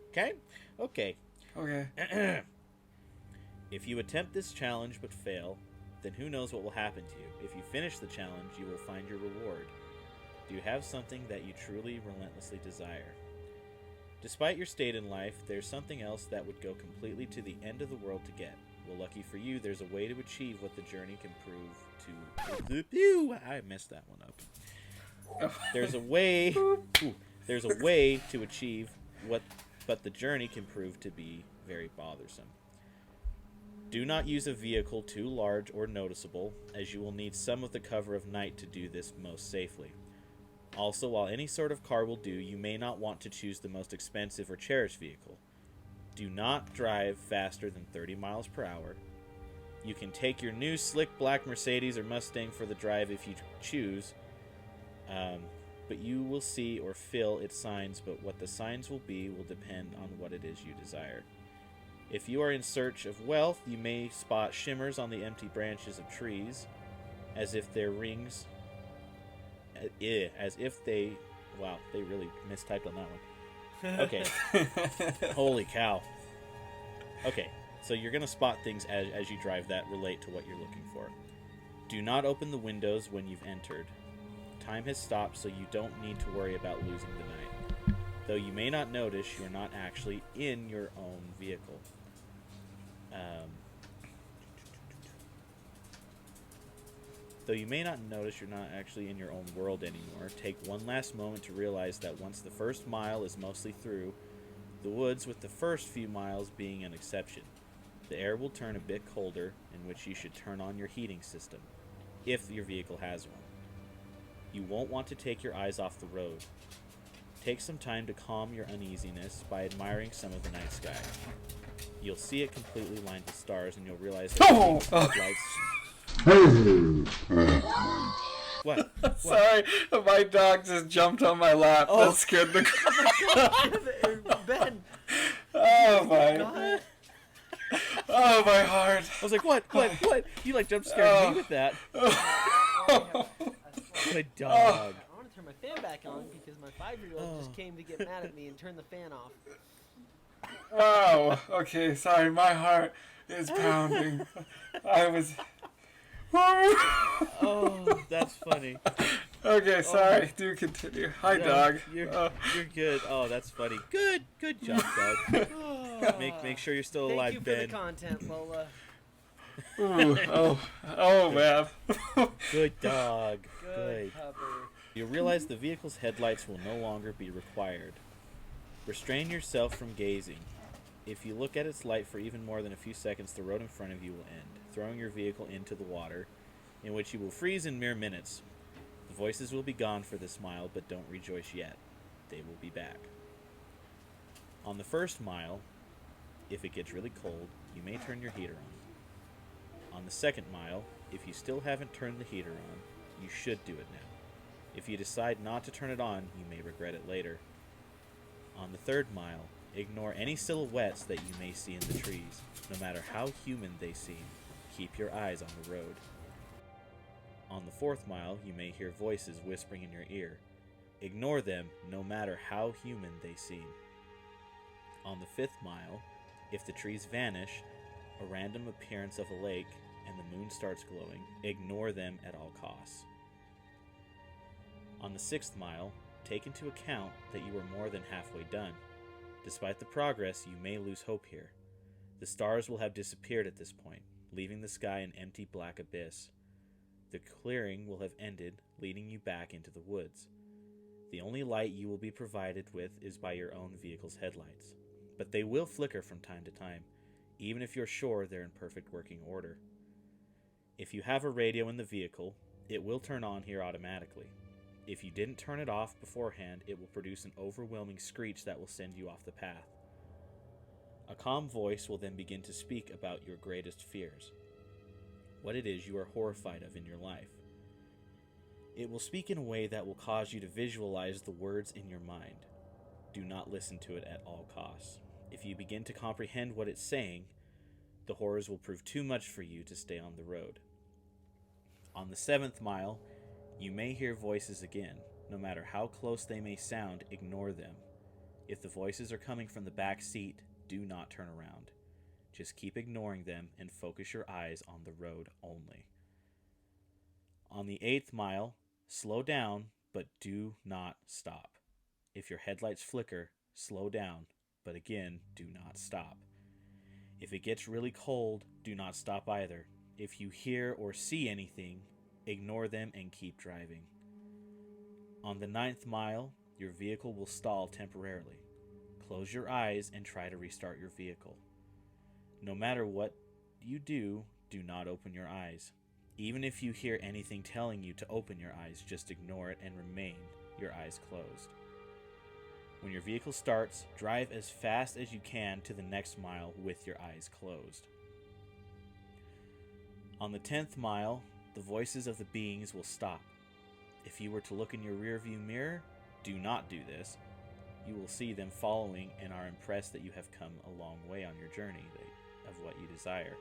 Okay? Okay. Okay. If you attempt this challenge but fail, then who knows what will happen to you. If you finish the challenge, you will find your reward. Do you have something that you truly, relentlessly desire? Despite your state in life, there's something else that would go completely to the end of the world to get. Well, lucky for you, there's a way to achieve what the journey can prove to... I messed that one up. There's a way... there's a way to achieve what... But the journey can prove to be very bothersome. Do not use a vehicle too large or noticeable, as you will need some of the cover of night to do this most safely. Also, while any sort of car will do, you may not want to choose the most expensive or cherished vehicle. Do not drive faster than 30 miles per hour. You can take your new slick black Mercedes or Mustang for the drive if you choose, but you will see or feel its signs, but what the signs will be will depend on what it is you desire. If you are in search of wealth, you may spot shimmers on the empty branches of trees, as if their rings... as if they... Wow, they really mistyped on that one. Okay. Holy cow. Okay, so you're going to spot things as you drive that relate to what you're looking for. Do not open the windows when you've entered. Time has stopped, so you don't need to worry about losing the night. Though you may not notice, you're not actually in your own vehicle. Though you may not notice you're not actually in your own world anymore, take one last moment to realize that once the first mile is mostly through, the woods with the first few miles being an exception, the air will turn a bit colder, in which you should turn on your heating system, if your vehicle has one. You won't want to take your eyes off the road. Take some time to calm your uneasiness by admiring some of the night sky. You'll see it completely lined with stars, and you'll realize that What? Sorry, my dog just jumped on my lap. Oh. That scared the crap. Ben. Oh my! God. Oh my heart! I was like, what? You like jump scared me with that. Good dog. I want to turn my fan back on because my 5-year-old just came to get mad at me and turn the fan off. Wow. Okay, sorry. My heart is pounding. I was. Oh, that's funny. Okay, sorry. Do continue. Hi, No, dog. You're good. Oh, that's funny. Good job, dog. Make sure you're still Thank alive, you for Ben. the content, Lola. Ooh, oh, man. Good dog. Good. Pupper. You realize the vehicle's headlights will no longer be required. Restrain yourself from gazing. If you look at its light for even more than a few seconds, the road in front of you will end, throwing your vehicle into the water, in which you will freeze in mere minutes. The voices will be gone for this mile, but don't rejoice yet. They will be back. On the first mile, if it gets really cold, you may turn your heater on. On the second mile, if you still haven't turned the heater on, you should do it now. If you decide not to turn it on, you may regret it later. On the third mile, ignore any silhouettes that you may see in the trees. No matter how human they seem, keep your eyes on the road. On the fourth mile, you may hear voices whispering in your ear. Ignore them, no matter how human they seem. On the fifth mile, if the trees vanish, a random appearance of a lake, and the moon starts glowing, ignore them at all costs. On the sixth mile, take into account that you are more than halfway done. Despite the progress, you may lose hope here. The stars will have disappeared at this point, leaving the sky an empty black abyss. The clearing will have ended, leading you back into the woods. The only light you will be provided with is by your own vehicle's headlights, but they will flicker from time to time. even if you're sure they're in perfect working order. If you have a radio in the vehicle, it will turn on here automatically. If you didn't turn it off beforehand, it will produce an overwhelming screech that will send you off the path. A calm voice will then begin to speak about your greatest fears, what it is you are horrified of in your life. It will speak in a way that will cause you to visualize the words in your mind. Do not listen to it at all costs. If you begin to comprehend what it's saying, the horrors will prove too much for you to stay on the road. On the 7th mile, you may hear voices again. No matter how close they may sound, ignore them. If the voices are coming from the back seat, do not turn around. Just keep ignoring them and focus your eyes on the road only. On the 8th mile, slow down, but do not stop. If your headlights flicker, slow down, but again, do not stop. If it gets really cold, do not stop either. If you hear or see anything, ignore them and keep driving. On the 9th mile, your vehicle will stall temporarily. Close your eyes and try to restart your vehicle. No matter what you do, do not open your eyes. Even if you hear anything telling you to open your eyes, just ignore it and remain your eyes closed. When your vehicle starts, drive as fast as you can to the next mile with your eyes closed. On the 10th mile, the voices of the beings will stop. If you were to look in your rearview mirror, do not do this. You will see them following and are impressed that you have come a long way on your journey of what you desire,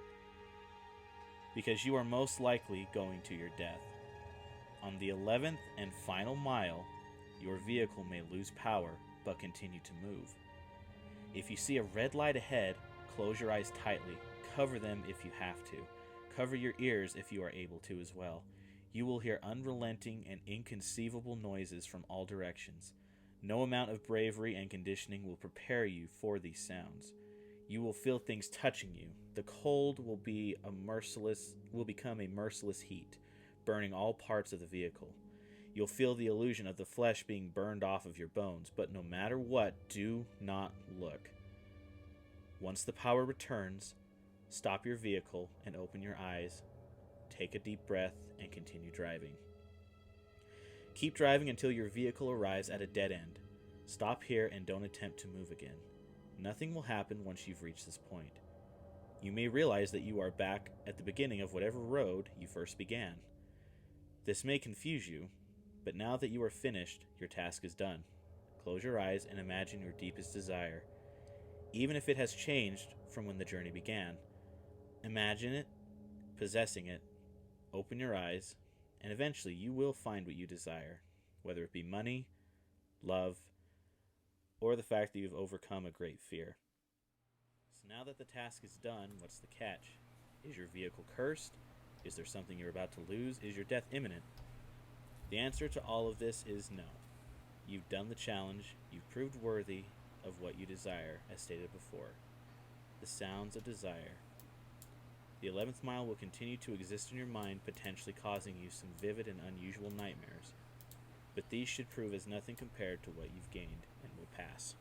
because you are most likely going to your death. On the 11th and final mile, your vehicle may lose power but continue to move. If you see a red light ahead, close your eyes tightly, cover them if you have to, cover your ears if you are able to as well. You will hear unrelenting and inconceivable noises from all directions. No amount of bravery and conditioning will prepare you for these sounds. You will feel things touching you. The cold will become a merciless heat, burning all parts of the vehicle. You'll feel the illusion of the flesh being burned off of your bones, but no matter what, do not look. Once the power returns, stop your vehicle and open your eyes. Take a deep breath and continue driving. Keep driving until your vehicle arrives at a dead end. Stop here and don't attempt to move again. Nothing will happen once you've reached this point. You may realize that you are back at the beginning of whatever road you first began. This may confuse you, but now that you are finished, your task is done. Close your eyes and imagine your deepest desire, even if it has changed from when the journey began. Imagine it, possessing it, open your eyes, and eventually you will find what you desire, whether it be money, love, or the fact that you've overcome a great fear. So now that the task is done, what's the catch? Is your vehicle cursed? Is there something you're about to lose? Is your death imminent? The answer to all of this is no. You've done the challenge. You've proved worthy of what you desire, as stated before. The sounds of desire. The 11th mile will continue to exist in your mind, potentially causing you some vivid and unusual nightmares. But these should prove as nothing compared to what you've gained and will pass.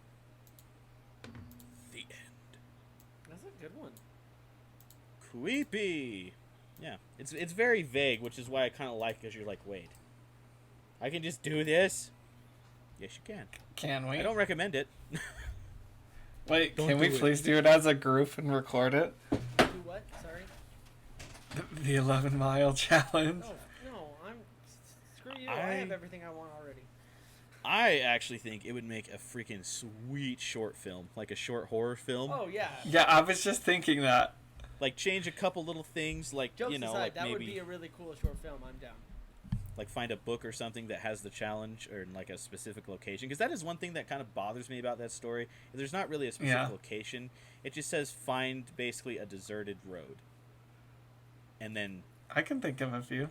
The end. That's a good one. Creepy! Yeah, it's very vague, which is why I kind of like it, because you're like, wait, I can just do this? Yes, you can. Can we? I don't recommend it. Wait, Don't can we do it. please do it as a group and record it? Do what? Sorry. The 11-mile challenge. Oh, no, screw you. I have everything I want already. I actually think it would make a freaking sweet short film, like a short horror film. Oh, yeah. Yeah, I was just thinking that. Like change a couple little things, like Jokes aside, aside, that maybe would be a really cool short film. I'm down. like find a book or something that has the challenge or in like a specific location, because that is one thing that kind of bothers me about that story. There's not really a specific location. It just says find basically a deserted road, and then I can think of a few.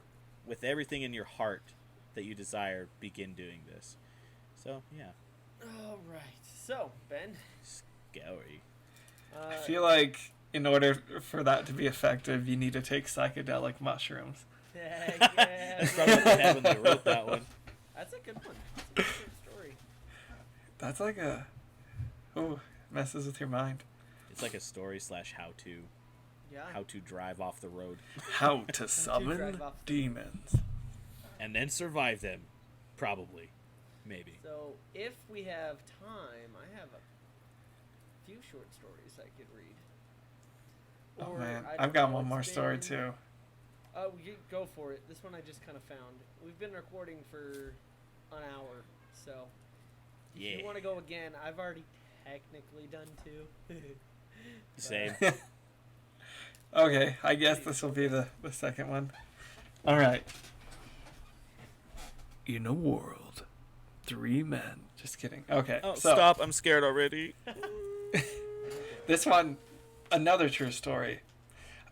with everything in your heart that you desire, begin doing this. So yeah, All right. So, Ben. scary. I feel like in order for that to be effective, you need to take psychedelic mushrooms. Yeah. That's probably what they had when they wrote that one. That's a good one. That's a good story. That's like a... Oh, messes with your mind. It's It's like a story / Yeah. how to drive off the road How to summon drive off the- demons. and then survive them, probably, maybe. So if we have time, I have a few short stories I could read. Oh Or, man, I don't I've got know, one more it's story been- too. Oh, you go for it. This one I just kind of found. We've been recording for an hour, so if Yeah. you want to go again, I've already technically done two. Same. Okay, I guess this will be the second one. All right. In a world, 3 men. Just kidding. Okay. Oh, so stop! I'm scared already. this one, another true story.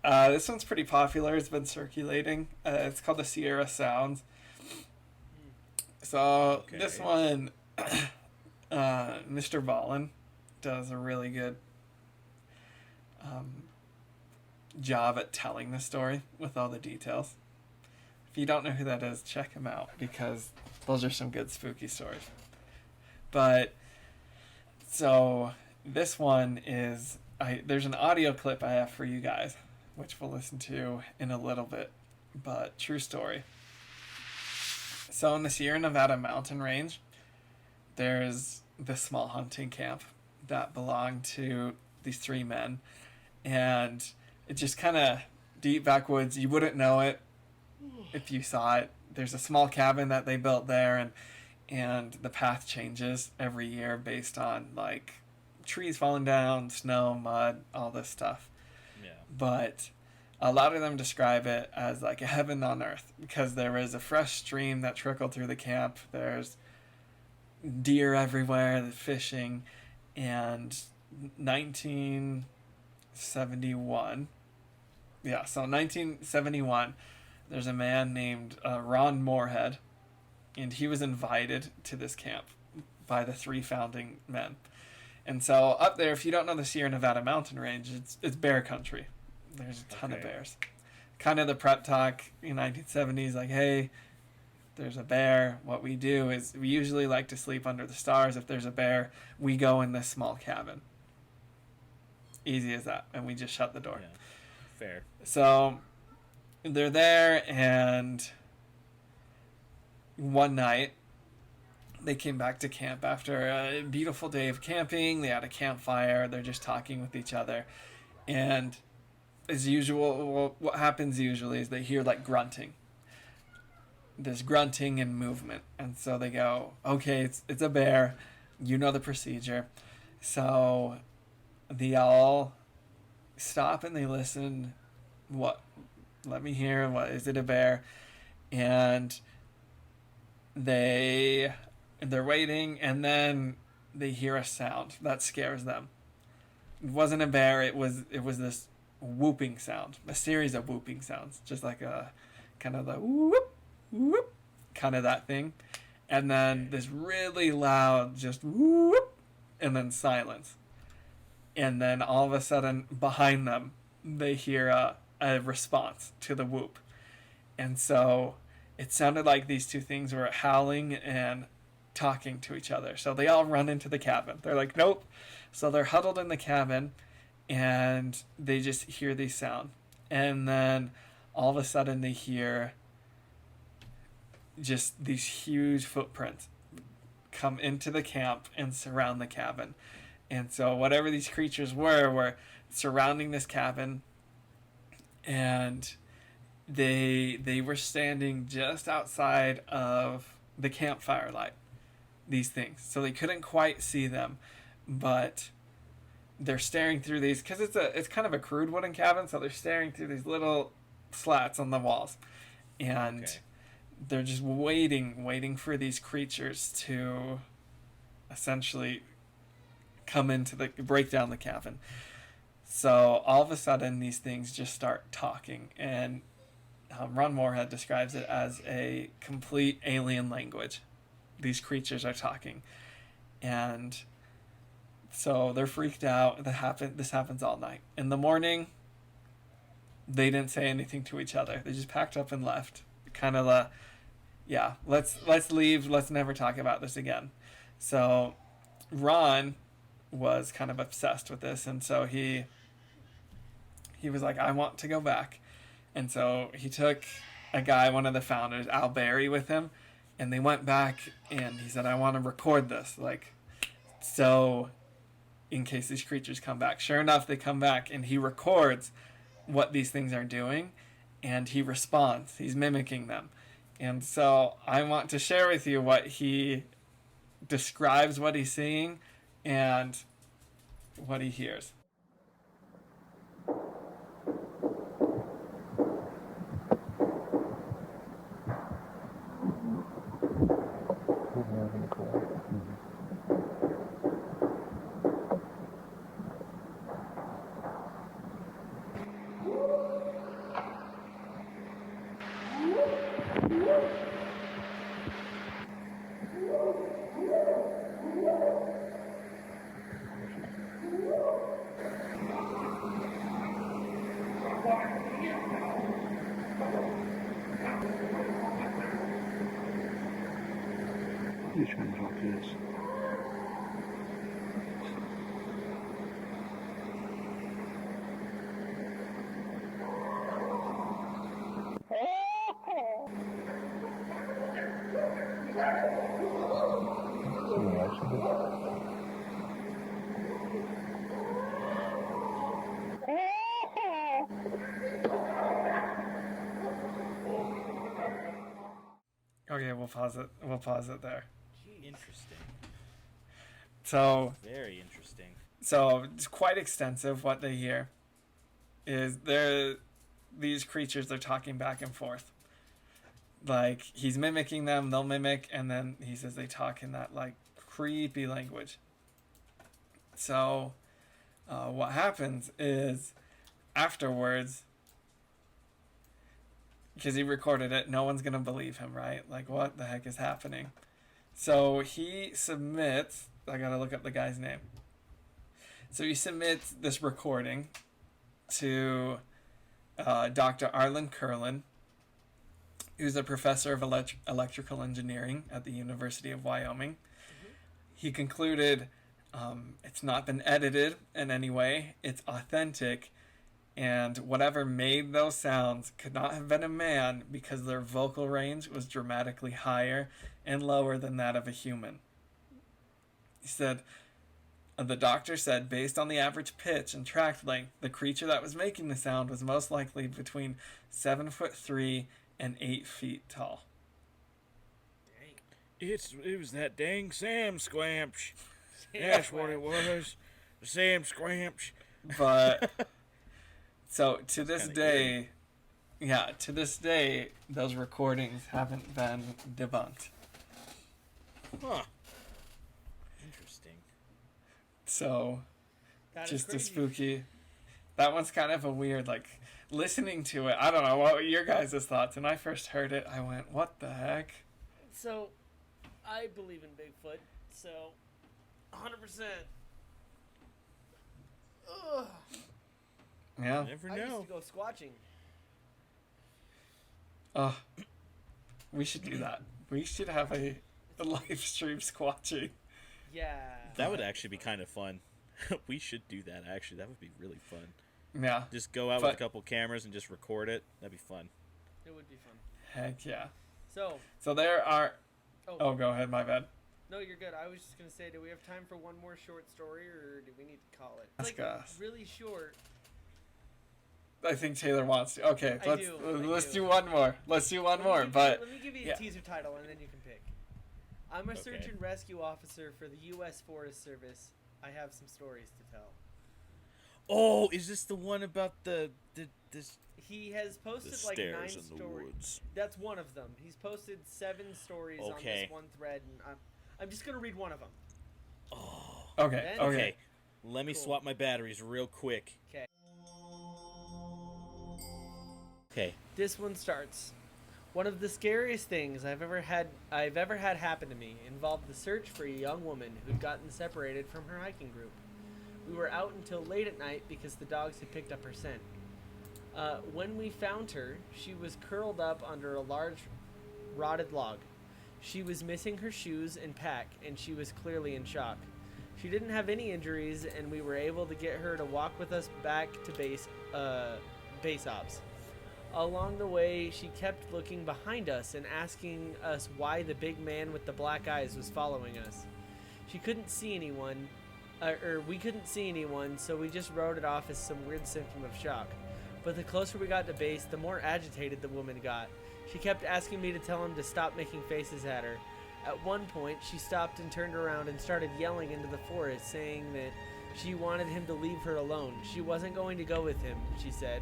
This one's pretty popular. It's been circulating. It's called the Sierra Sounds. So this one, Mr. Ballin does a really good job at telling the story with all the details. If you don't know who that is, check him out because those are some good spooky stories. But so this one is there's an audio clip I have for you guys, which we'll listen to in a little bit. But true story. So in the Sierra Nevada mountain range, there's this small hunting camp that belonged to these 3 men, and it's just kind of deep backwoods. You wouldn't know it if you saw it. There's a small cabin that they built there, and the path changes every year based on like trees falling down, snow, mud, all this stuff. Yeah. But a lot of them describe it as like a heaven on earth because there is a fresh stream that trickled through the camp. There's deer everywhere, the fishing, and 1971. Yeah, so 1971, there's a man named Ron Moorhead, and he was invited to this camp by the 3 founding men. And so up there, if you don't know the Sierra Nevada mountain range, it's bear country. There's a ton of bears. Kind of the prep talk in 1970s, like, hey, there's a bear. What we do is we usually like to sleep under the stars. If there's a bear, we go in this small cabin. Easy as that. And we just shut the door. Yeah. Fair. So they're there, and one night they came back to camp after a beautiful day of camping. They had a campfire. They're just talking with each other. And as usual, what happens usually is they hear like grunting. There's grunting and movement. And so they go, okay, it's a bear. You know the procedure. So they all stop and they listen. What? Let me hear. What is it? A bear? And they're waiting, and then they hear a sound that scares them. It wasn't a bear. It was this whooping sound, a series of whooping sounds, just like a kind of the whoop whoop kind of that thing, and then this really loud just whoop, and then silence, and then all of a sudden behind them they hear a response to the whoop, and so it sounded like these 2 things were howling and talking to each other. So they all run into the cabin. They're like, nope. So they're huddled in the cabin, and they just hear these sound. And then all of a sudden they hear just these huge footprints come into the camp and surround the cabin. And so whatever these creatures were surrounding this cabin, and they were standing just outside of the campfire light, these things. So they couldn't quite see them, but they're staring through these, because it's kind of a crude wooden cabin, so they're staring through these little slats on the walls, and they're just waiting for these creatures to essentially come break down the cabin. So all of a sudden these things just start talking, and Ron Moorhead describes it as a complete alien language. These creatures are talking, and so they're freaked out. This happens all night. In the morning, they didn't say anything to each other. They just packed up and left. Kind of let's leave. Let's never talk about this again. So Ron was kind of obsessed with this, and so he was like, I want to go back. And so he took a guy, one of the founders, Al Berry, with him, and they went back, and he said, I want to record this, like, so in case these creatures come back. Sure enough, they come back, and he records what these things are doing, and he responds. He's mimicking them. And so I want to share with you what he describes, what he's seeing, and what he hears. Which one's like this? Okay, we'll pause it. We'll pause it there. Interesting. So Very interesting. So it's quite extensive. What they hear is these creatures are talking back and forth. Like, he's mimicking them, they'll mimic, and then he says they talk in that, like, creepy language. So what happens is afterwards, because he recorded it, no one's gonna believe him, right? Like, what the heck is happening? So he submits, I gotta look up the guy's name. So he submits this recording to Dr. Arlen Curlin, who's a professor of electrical engineering at the University of Wyoming. Mm-hmm. He concluded it's not been edited in any way, it's authentic, and whatever made those sounds could not have been a man because their vocal range was dramatically higher and lower than that of a human. He said, the doctor said, based on the average pitch and track length, the creature that was making the sound was most likely between 7'3" and 8 feet tall. It was that dang Sam Squamch. That's what it was. Sam Squamch. But so to this day, those recordings haven't been debunked. Huh. Interesting. So That is just a crazy. spooky. That one's kind of a weird, like, listening to it. I don't know, what were your guys' thoughts? When I first heard it, I went, what the heck? So, I believe in Bigfoot, so 100%. Ugh. Yeah. Never I used know. to go squatching. Oh, we should do that. We should have a live stream squatching. Yeah. That would actually be kind of fun. We should do that, actually. That would be really fun. Yeah. Just go out with a couple cameras and just record it. That'd be fun. It would be fun. Heck yeah. So, there are... Oh, go ahead, my bad. no, you're good. I was just going to say, do we have time for one more short story, or do we need to call it? Ask Like, us. really short. I think Taylor wants to. Okay, I let's do. do one more. Let's do one more, but... Let me give you a yeah. teaser title, and then you can pick. I'm a search Okay. and rescue officer for the U.S. Forest Service. I have some stories to tell. Oh, is this the one about this He has posted the like 9 stairs in the stories. woods? That's one of them. He's posted 7 stories on Okay. this one thread, and I'm just gonna read one of them. Okay, Then- okay. Okay, let me Cool. swap my batteries real quick. Okay. Okay. This one starts. One of the scariest things I've ever had happen to me involved the search for a young woman who'd gotten separated from her hiking group. We were out until late at night because the dogs had picked up her scent. When we found her, she was curled up under a large rotted log. She was missing her shoes and pack, and she was clearly in shock. She didn't have any injuries, and we were able to get her to walk with us back to base ops. Along the way, she kept looking behind us and asking us why the big man with the black eyes was following us. She couldn't see anyone, or we couldn't see anyone, so we just wrote it off as some weird symptom of shock. But the closer we got to base, the more agitated the woman got. She kept asking me to tell him to stop making faces at her. At one point, she stopped and turned around and started yelling into the forest, saying that she wanted him to leave her alone. She wasn't going to go with him, she said,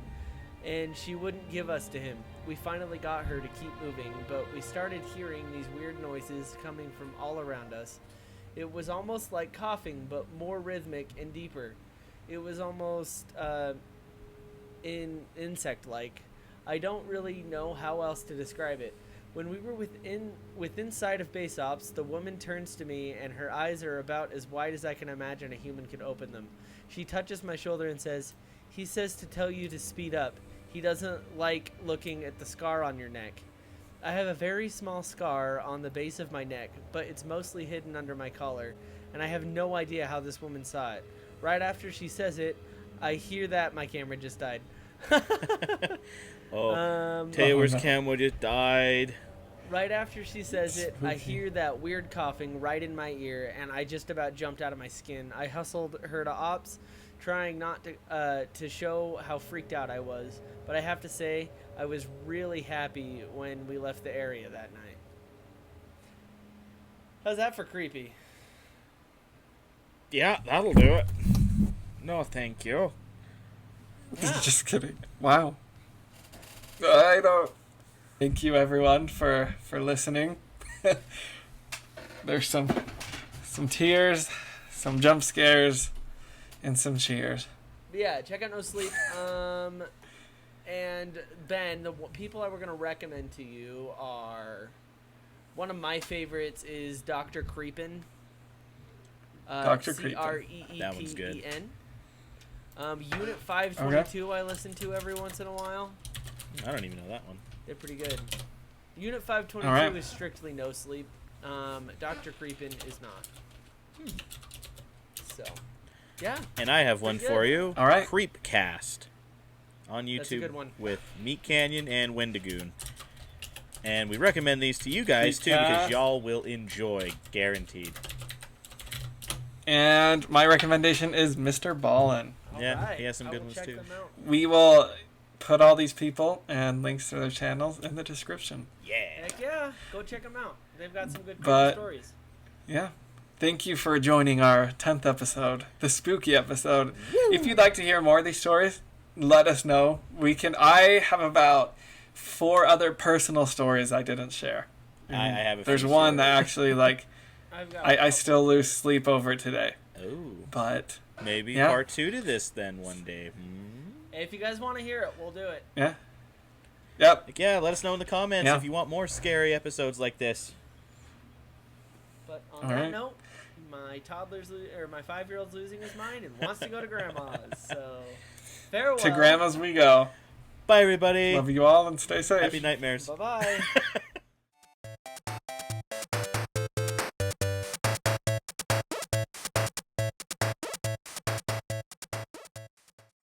and she wouldn't give us to him. We finally got her to keep moving, but we started hearing these weird noises coming from all around us. It was almost like coughing, but more rhythmic and deeper. It was almost insect-like. I don't really know how else to describe it. When we were within sight of base ops, the woman turns to me, and her eyes are about as wide as I can imagine a human could open them. She touches my shoulder and says, "He says to tell you to speed up. He doesn't like looking at the scar on your neck." I have a very small scar on the base of my neck, but it's mostly hidden under my collar, and I have no idea how this woman saw it. Right after she says it, I hear that my camera just died. Taylor's camera just died. Right after she says it, I hear that weird coughing right in my ear, and I just about jumped out of my skin. I hustled her to ops, trying not to show how freaked out I was. But I have to say, I was really happy when we left the area that night. How's that for creepy? Yeah, that'll do it. No, thank you. Just kidding. Wow. I don't. Thank you, everyone, for listening. There's some tears, some jump scares, and some cheers. Yeah, check out No Sleep. And Ben, the people I were going to recommend to you are, one of my favorites is Dr. Creepin. Dr. Creepin. Creepen. That one's good. Unit 522 I listen to every once in a while. I don't even know that one. They're pretty good. Unit 522 All right. is strictly No Sleep. Dr. Creepin is not. So, yeah. And I have one Pretty for good. you. All right. Creepcast on YouTube. That's a good one. With Meat Canyon and Wendigoon. And we recommend these to you guys too because Creepcast. y'all will enjoy, guaranteed. And my recommendation is Mr. Ballin. Yeah, Alright, he has some I good will ones check too. them out. We will put all these people and links to their channels in the description. Yeah. Heck yeah, go check them out. They've got some good But- stories. Yeah. Thank you for joining our 10th episode, the spooky episode. If you'd like to hear more of these stories, let us know. I have about 4 other personal stories I didn't share. I have a There's few one stories. that actually, like, I've got I still lose sleep over it today. Oh. But, Maybe Yeah. part 2 to this then one day. Hey, if you guys want to hear it, we'll do it. yeah. Yep. Like, yeah, let us know in the comments Yeah. if you want more scary episodes like this. But on All that right. note, my my 5-year-old's losing his mind and wants to go to grandma's. So, farewell. To grandma's we go. Bye, everybody. Love you all and stay safe. Happy nightmares. Bye bye.